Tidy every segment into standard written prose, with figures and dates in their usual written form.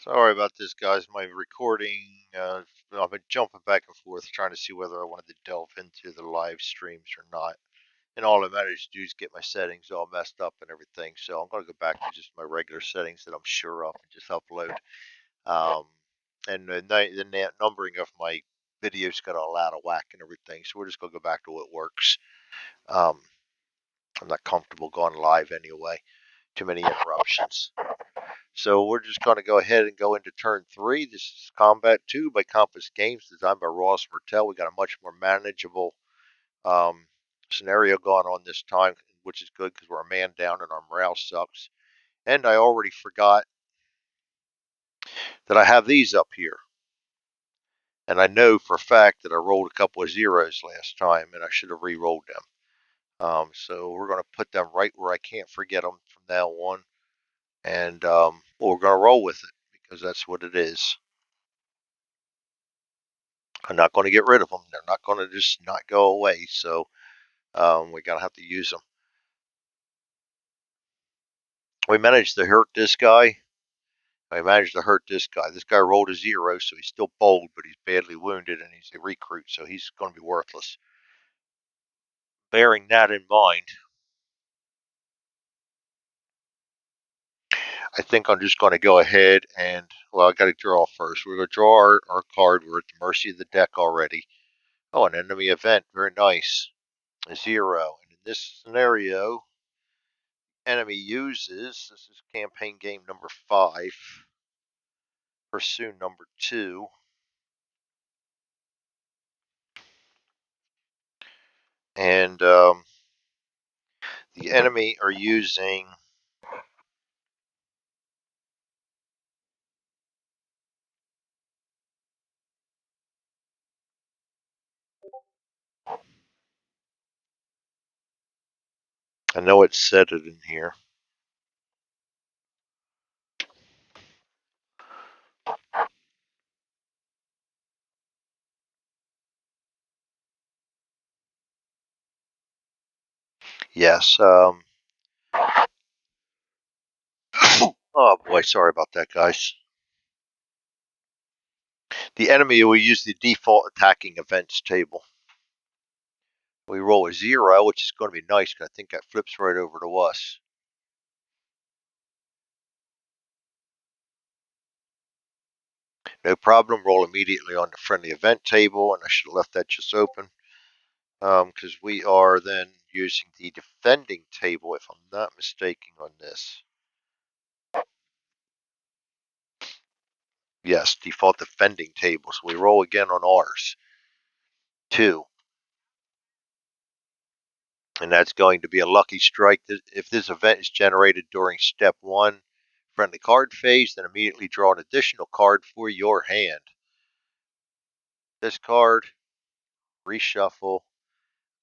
Sorry about this, guys. My recording, I've been jumping back and forth trying to see whether I wanted to delve into the live streams or not. And all I managed to do is get my settings all messed up and everything. So I'm going to go back to just my regular settings that I'm sure of and just upload. Um, and the numbering of my videos got all out of whack and everything. So we're just going to go back to what works. Um, I'm not comfortable going live anyway. Too many interruptions. So we're just going to go ahead and go into turn 3. This is Combat 2 by Compass Games, designed by Ross Martell. We got a much more manageable um, scenario going on this time, which is good because we're a man down and our morale sucks. And I already forgot that I have these up here. And I know for a fact that I rolled a couple of zeros last time and I should have re-rolled them. So we're going to put them right where I can't forget them from now on. And we're going to roll with it because that's what it is. I'm not going to get rid of them. They're not going to just not go away. So we're going to have to use them. We managed to hurt this guy. I managed to hurt this guy. This guy rolled a zero, so he's still bold, but he's badly wounded, and he's a recruit, so he's going to be worthless. Bearing that in mind, I think I'm just going to go ahead and, well, I got to draw first. We're going to draw our card. We're at the mercy of the deck already. Oh, an enemy event. Very nice. A zero. And in this scenario, enemy uses, this is campaign game number 5, Pursue number 2. And the enemy are using I know it said it in here. Yes. Oh boy, sorry about that, guys. The enemy will use the default attacking events table. We roll a zero, which is going to be nice because I think that flips right over to us. No problem. Roll immediately on the friendly event table, and I should have left that just open because we are then using the defending table, if I'm not mistaken, on this. Yes, default defending table. So we roll again on ours. 2. And that's going to be a lucky strike. If this event is generated during step 1, friendly card phase, then immediately draw an additional card for your hand. This card, reshuffle,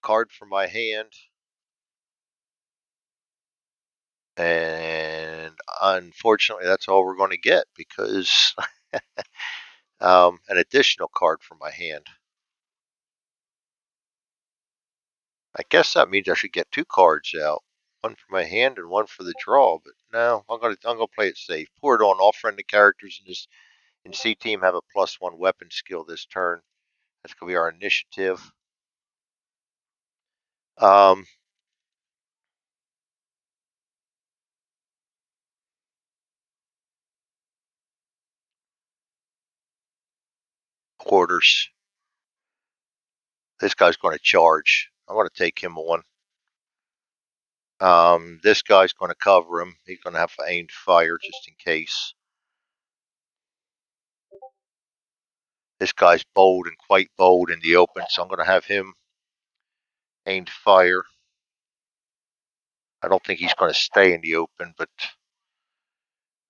card from my hand, and unfortunately that's all we're going to get because an additional card from my hand. I guess that means I should get 2 cards out, one for my hand and one for the draw. But no, I'm gonna play it safe. Pour it on. All friendly characters in C team have a +1 weapon skill this turn. That's gonna be our initiative. Um, Quarters. This guy's going to charge. I'm going to take him on. This guy's going to cover him. He's going to have aimed fire just in case. This guy's bold and quite bold in the open, so I'm going to have him aimed fire. I don't think he's going to stay in the open, but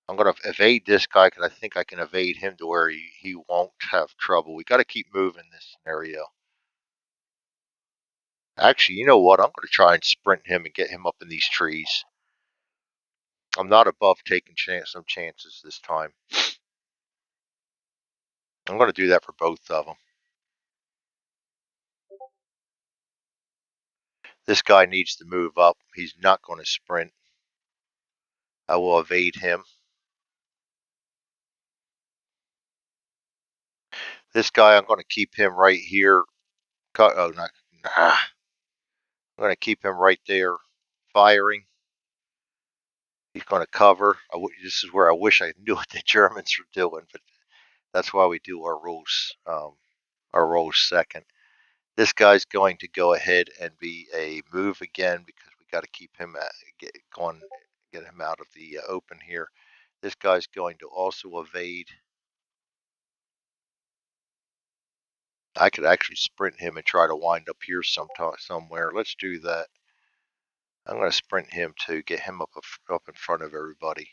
I'm going to evade this guy because I think I can evade him to where he won't have trouble. We got to keep moving this scenario. Actually, you know what? I'm going to try and sprint him and get him up in these trees. I'm not above taking some chances this time. I'm going to do that for both of them. This guy needs to move up. He's not going to sprint. I will evade him. This guy, I'm going to keep him right here. Oh, not. I'm going to keep him right there, firing. He's going to cover. This is where I wish I knew what the Germans were doing, but that's why we do our rows second. This guy's going to go ahead and be a move again because we got to keep him get him out of the open here. This guy's going to also evade. I could actually sprint him and try to wind up here somewhere. Let's do that. I'm going to sprint him to get him up in front of everybody.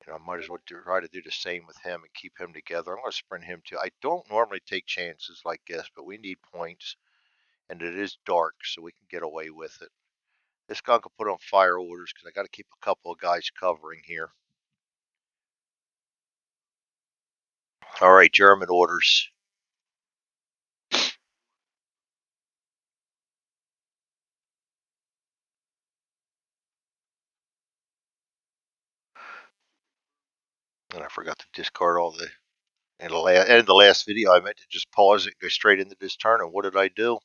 I might as well try to do the same with him and keep him together. I'm going to sprint him too. I don't normally take chances like this, but we need points, and it is dark, so we can get away with it. This guy can put on fire orders because I got to keep a couple of guys covering here. All right, German orders. And I forgot to discard all the. In the last video, I meant to just pause it, go straight into this turn, and what did I do?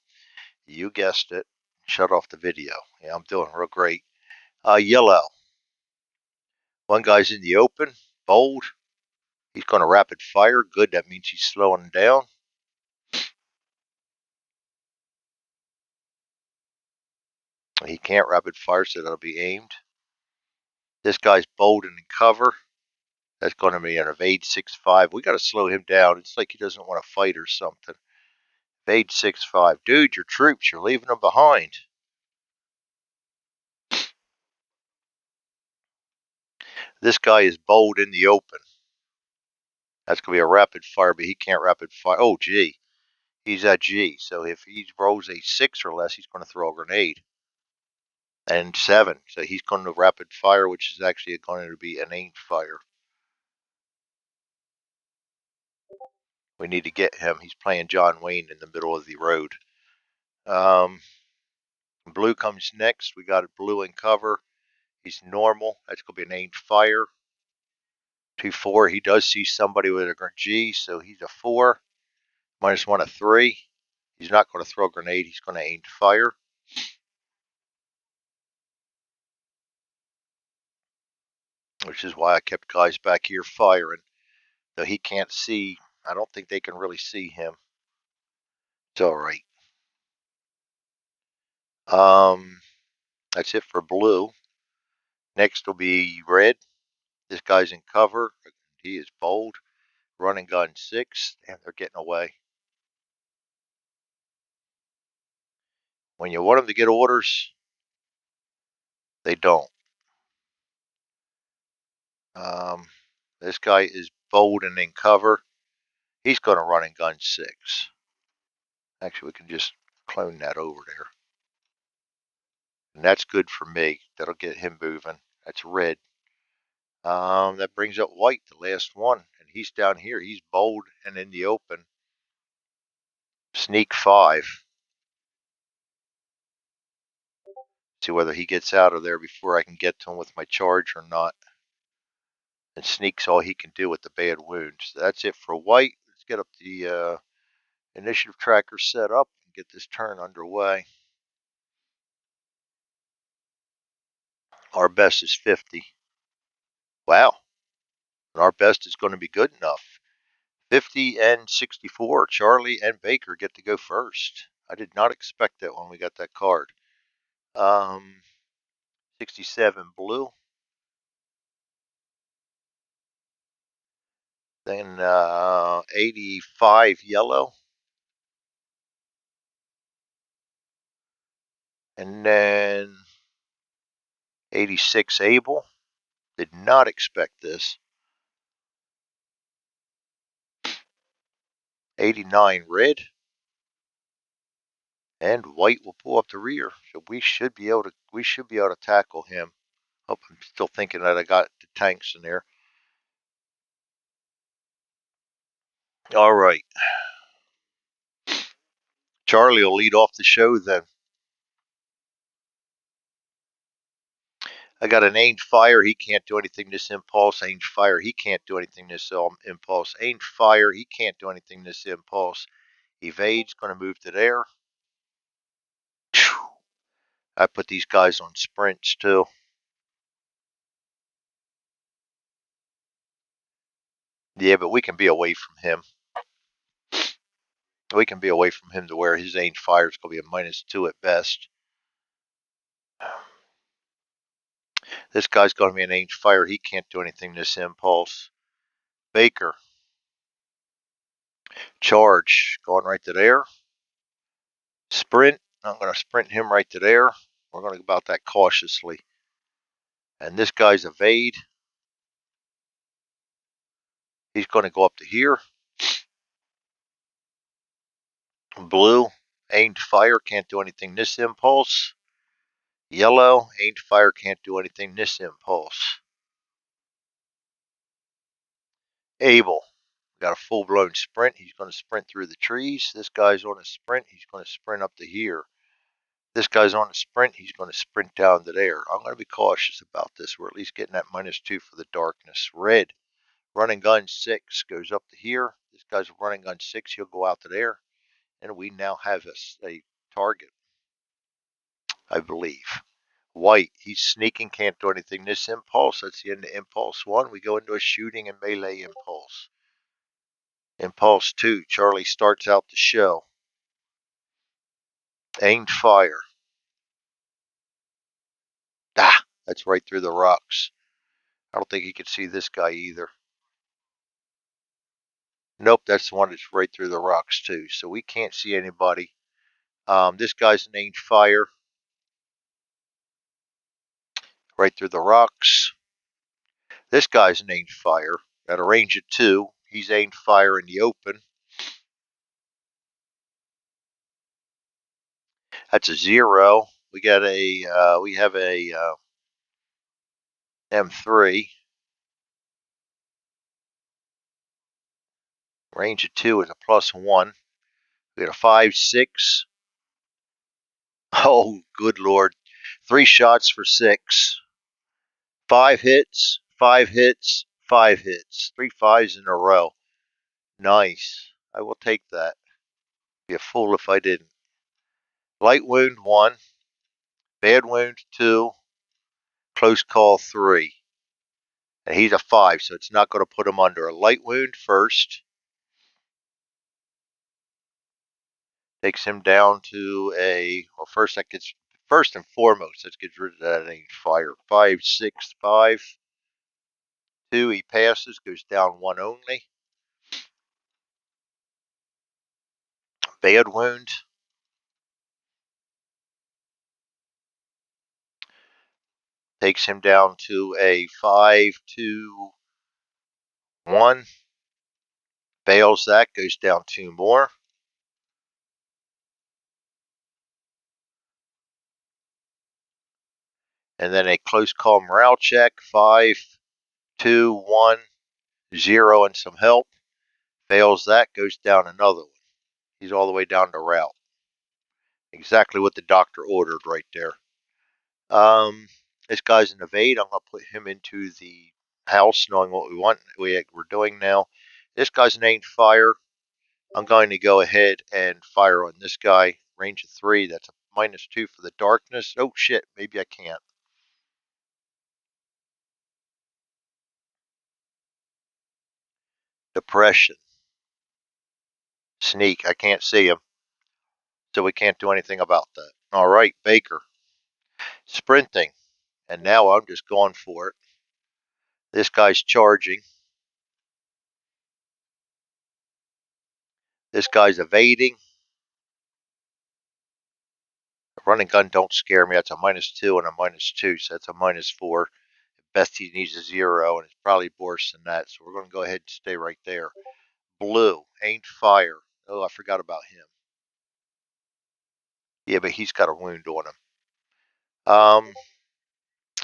You guessed it. Shut off the video. Yeah, I'm doing real great. Yellow. One guy's in the open. Bold. He's going to rapid fire. Good. That means he's slowing down. He can't rapid fire, so that'll be aimed. This guy's bold and in cover. That's going to be an evade 6-5. We got to slow him down. It's like he doesn't want to fight or something. Evade 6-5. Dude, your troops, you're leaving them behind. This guy is bold in the open. That's going to be a rapid fire, but he can't rapid fire. Oh, G. He's at G. So if he rolls a 6 or less, he's going to throw a grenade. And 7. So he's going to rapid fire, which is actually going to be an aimed fire. We need to get him. He's playing John Wayne in the middle of the road. Blue comes next. We got blue in cover. He's normal. That's going to be an aimed fire. 2-4. He does see somebody with a G, so he's a 4. -1 a 3. He's not going to throw a grenade. He's going to aim fire. Which is why I kept guys back here firing. Though he can't see. I don't think they can really see him. It's all right. That's it for blue. Next will be red. This guy's in cover. He is bold. Running gun 6, and they're getting away. When you want them to get orders, they don't. This guy is bold and in cover. He's going to run in gun 6. Actually, we can just clone that over there. And that's good for me. That'll get him moving. That's red. That brings up white, the last one. And he's down here. He's bold and in the open. Sneak 5. See whether he gets out of there before I can get to him with my charge or not. And sneak's all he can do with the bad wound. So that's it for white. Let's get up the initiative tracker set up and get this turn underway. Our best is 50. Wow. And our best is going to be good enough. 50 and 64. Charlie and Baker get to go first. I did not expect that when we got that card. 67 blue. Then 85 yellow. And then 86 Able. Did not expect this. 89 red. And white will pull up the rear. So we should be able to tackle him. Hope I'm still thinking that I got the tanks in there. All right. Charlie will lead off the show then. I got an aimed fire. He can't do anything this impulse. Aimed fire. He can't do anything this impulse. Aimed fire. He can't do anything this impulse. Evades. Going to move to there. I put these guys on sprints too. Yeah, but we can be away from him. We can be away from him to where his aimed fire is going to be a -2 at best. This guy's going to be an aimed fire. He can't do anything this impulse. Baker. Charge. Going right to there. Sprint. I'm going to sprint him right to there. We're going to go about that cautiously. And this guy's evade. He's going to go up to here. Blue. Aimed fire. Can't do anything this impulse. Yellow. Aimed fire. Can't do anything this impulse. Able. Got a full-blown sprint. He's going to sprint through the trees. This guy's on a sprint. He's going to sprint up to here. This guy's on a sprint. He's going to sprint down to there. I'm going to be cautious about this. We're at least getting that -2 for the darkness. Red. Running gun 6 goes up to here. This guy's running gun 6. He'll go out to there. And we now have a target, I believe. White. He's sneaking. Can't do anything. This impulse. That's the end of impulse 1. We go into a shooting and melee impulse. Impulse 2. Charlie starts out the show. Aimed fire. Ah, that's right through the rocks. I don't think he could see this guy either. Nope, that's the one that's right through the rocks too. So we can't see anybody. This guy's an aimed fire. Right through the rocks. This guy's an aimed fire. At a range of 2. He's aimed fire in the open. That's a 0. We got we have a M3. Range of 2 is a +1. We got a 5-6. Oh, good Lord. 3 shots for 6. 5 hits, 5 hits, 5 hits. 3 5s in a row. Nice. I will take that. Be a fool if I didn't. Light wound 1. Bad wound 2. Close call 3. And he's a 5, so it's not going to put him under. A light wound first. Takes him down to a, well, first and foremost, let's get rid of that aimed fire. 5, 6, 5. 2, he passes, goes down 1 only. Bad wound. Takes him down to a 5, 2, 1. Fails that, goes down 2 more. And then a close call morale check. 5, 2, 1, 0, and some help. Fails that, goes down another one. He's all the way down to route. Exactly what the doctor ordered right there. This guy's an evade. I'm going to put him into the house, knowing what we're doing now. This guy's an aimed fire. I'm going to go ahead and fire on this guy. Range of 3. That's a -2 for the darkness. Oh shit, maybe I can't. Depression. Sneak. I can't see him. So we can't do anything about that. All right, Baker. Sprinting. And now I'm just going for it. This guy's charging. This guy's evading. The running gun don't scare me. That's a -2 and a -2, so that's a -4. At best, he needs a 0, and it's probably worse than that. So we're going to go ahead and stay right there. Blue. Aimed fire. Oh, I forgot about him. Yeah, but he's got a wound on him.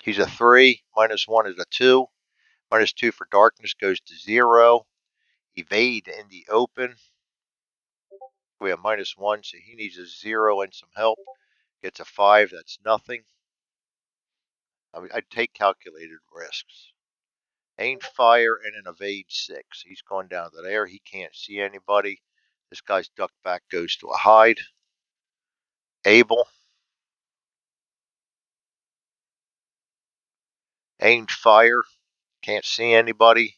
He's a 3. -1 is a 2. -2 for darkness goes to 0. Evade in the open. We have -1, so he needs a 0 and some help. Gets a 5. That's nothing. I mean, I'd take calculated risks. Aim fire and an evade 6. He's going down to there. He can't see anybody. This guy's duck back goes to a hide. Able. Aimed fire. Can't see anybody.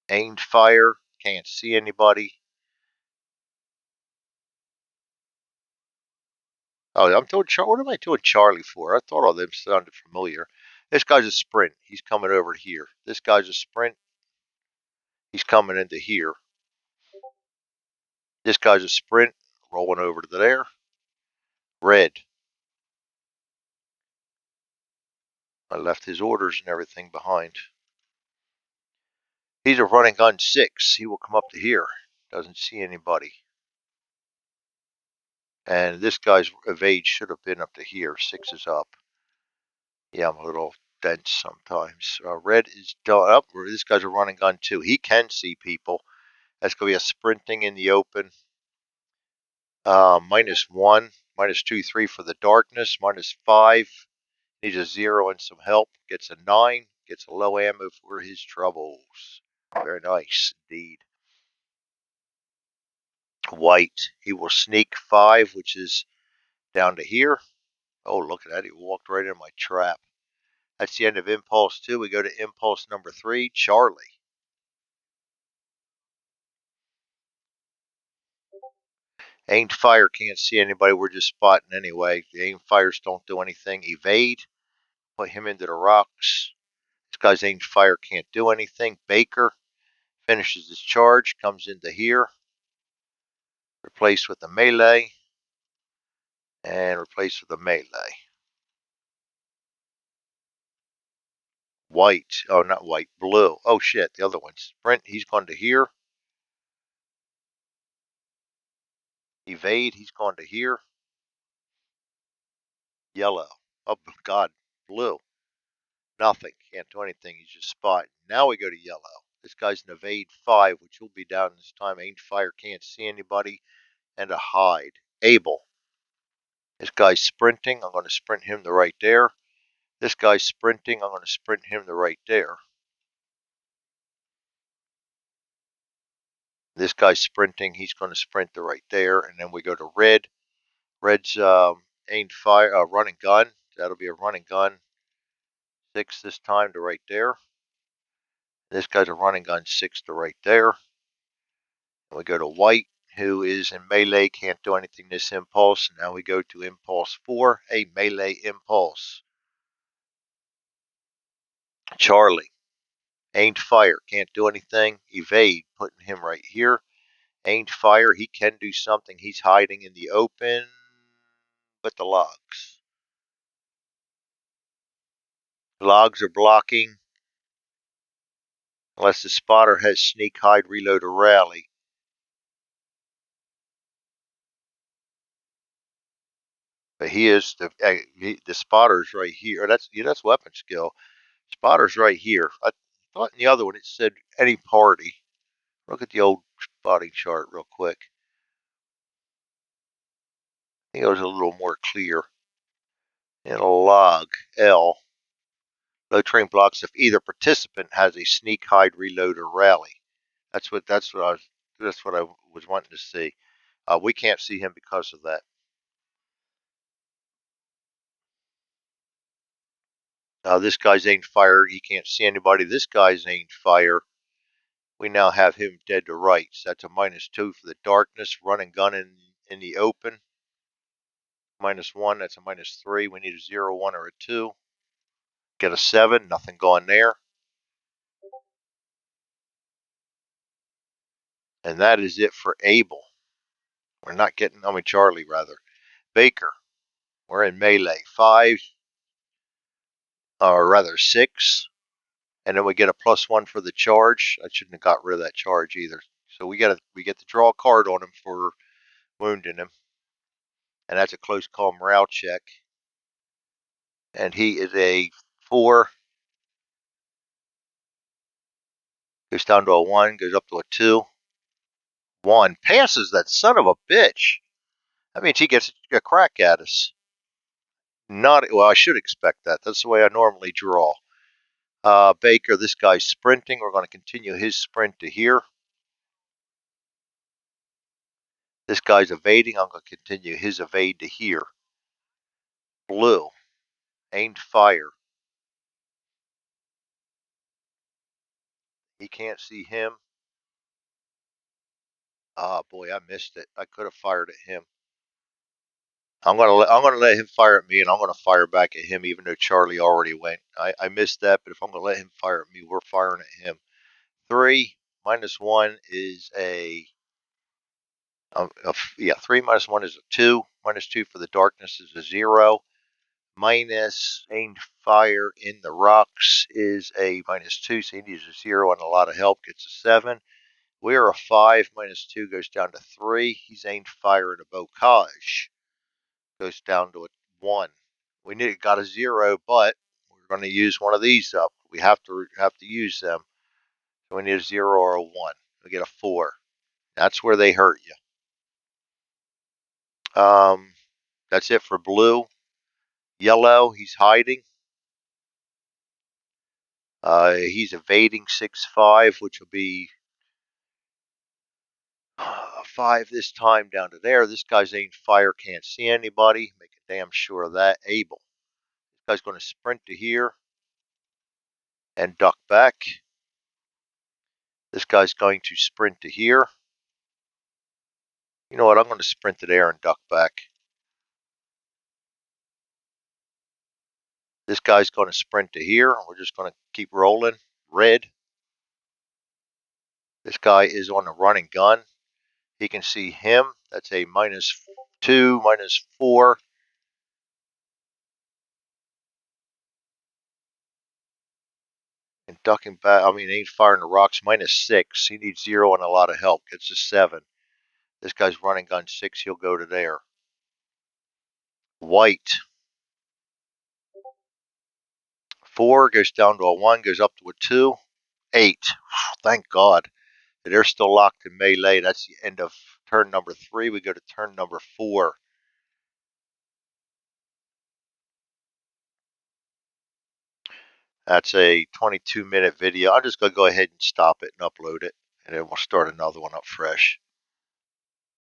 Aimed fire. Can't see anybody. Oh, I'm doing Charlie. What am I doing Charlie for? I thought all them sounded familiar. This guy's a sprint. He's coming over here. This guy's a sprint. He's coming into here. This guy's a sprint. Rolling over to there. Red. I left his orders and everything behind. He's a running gun 6. He will come up to here. Doesn't see anybody. And this guy's evade should have been up to here. 6 is up. Yeah, I'm a little dense sometimes. Red is up. This guy's a running gun 2. He can see people. That's going to be a sprinting in the open. -1, -2, 3 for the darkness. -5. Needs a 0 and some help. Gets a 9. Gets a low ammo for his troubles. Very nice indeed. White. He will sneak 5, which is down to here. Oh, look at that. He walked right in my trap. That's the end of Impulse 2. We go to Impulse number 3, Charlie. Aimed fire, can't see anybody. We're just spotting anyway. The aim fires don't do anything. Evade. Put him into the rocks. This guy's aimed fire can't do anything. Baker finishes his charge. Comes into here. Replaced with a melee. And replaced with a melee. White. Oh, not white. Blue. Oh, shit. The other one. Sprint. He's gone to here. Evade. He's gone to here. Yellow. Oh, God. Blue. Nothing. Can't do anything. He's just spotting. Now we go to yellow. This guy's an evade 5, which will be down this time. Aimed fire, can't see anybody. And a hide. Able. This guy's sprinting. I'm going to sprint him to right there. This guy's sprinting. I'm going to sprint him to right there. This guy's sprinting. He's going to sprint to right there. And then we go to red. Red's aimed fire, running gun. That'll be a running gun. 6 this time to right there. This guy's a running gun 6 to right there. And we go to white, who is in melee, can't do anything this impulse. Now we go to Impulse 4, a melee impulse. Charlie. Aimed fire, can't do anything. Evade, putting him right here. Aimed fire, he can do something. He's hiding in the open with the logs. Logs are blocking. Unless the spotter has sneak, hide, reload, or rally. But he is the spotter's right here. That's weapon skill. Spotter's right here. I thought in the other one it said any party. Look at the old spotting chart real quick. I think it was a little more clear. In a log, L. Low train blocks if either participant has a sneak, hide, reload, or rally. That's what I was wanting to see. We can't see him because of that. This guy's aimed fire. He can't see anybody. This guy's aimed fire. We now have him dead to rights. That's a -2 for the darkness. Running gun in the open. -1. That's a -3. We need a 0, 1, or a 2. Get a 7. Nothing going there. And that is it for Able. We're not getting, Charlie rather. Baker. We're in melee. 5, or rather 6. And then we get a +1 for the charge. I shouldn't have got rid of that charge either. So we get to draw a card on him for wounding him. And that's a close call morale check. And he is a 4. Goes down to a 1. Goes up to a 2. 1. Passes that son of a bitch. That means he gets a crack at us. Not well. I should expect that. That's the way I normally draw. Baker, this guy's sprinting. We're going to continue his sprint to here. This guy's evading. I'm going to continue his evade to here. Blue, aimed fire. He can't see him. Ah, boy, I missed it. I could have fired at him. I'm gonna let him fire at me, and I'm gonna fire back at him, even though Charlie already went. I missed that, but if I'm gonna let him fire at me, we're firing at him. 3 minus 1 is yeah. 3 minus 1 is a 2. Minus 2 for the darkness is a 0. Minus aimed fire in the rocks is a minus 2, so he needs a 0 and a lot of help, gets a 7. We're a 5, minus 2 goes down to 3. He's aimed fire in a bocage, goes down to a 1. We got a 0, but we're going to use one of these up. We have to use them. So we need a 0 or a 1. We get a 4. That's where they hurt you. That's it for blue. Yellow, he's hiding. He's evading 6-5, which will be 5 this time down to there. This guy's aimed fire, can't see anybody. Make a damn sure of that. Able. This guy's going to sprint to here and duck back. This guy's going to sprint to here. You know what? I'm going to sprint to there and duck back. This guy's going to sprint to here. We're just going to keep rolling. Red. This guy is on the run and gun. He can see him. That's a minus 2, minus 4. And ducking back, he's firing the rocks, minus 6. He needs 0 and a lot of help. Gets a 7. This guy's running gun 6. He'll go to there. White. 4 goes down to a 1, goes up to a 2. 8. Thank God. They're still locked in melee. That's the end of turn number 3. We go to turn number 4. That's a 22-minute video. I'm just going to go ahead and stop it and upload it, and then we'll start another one up fresh.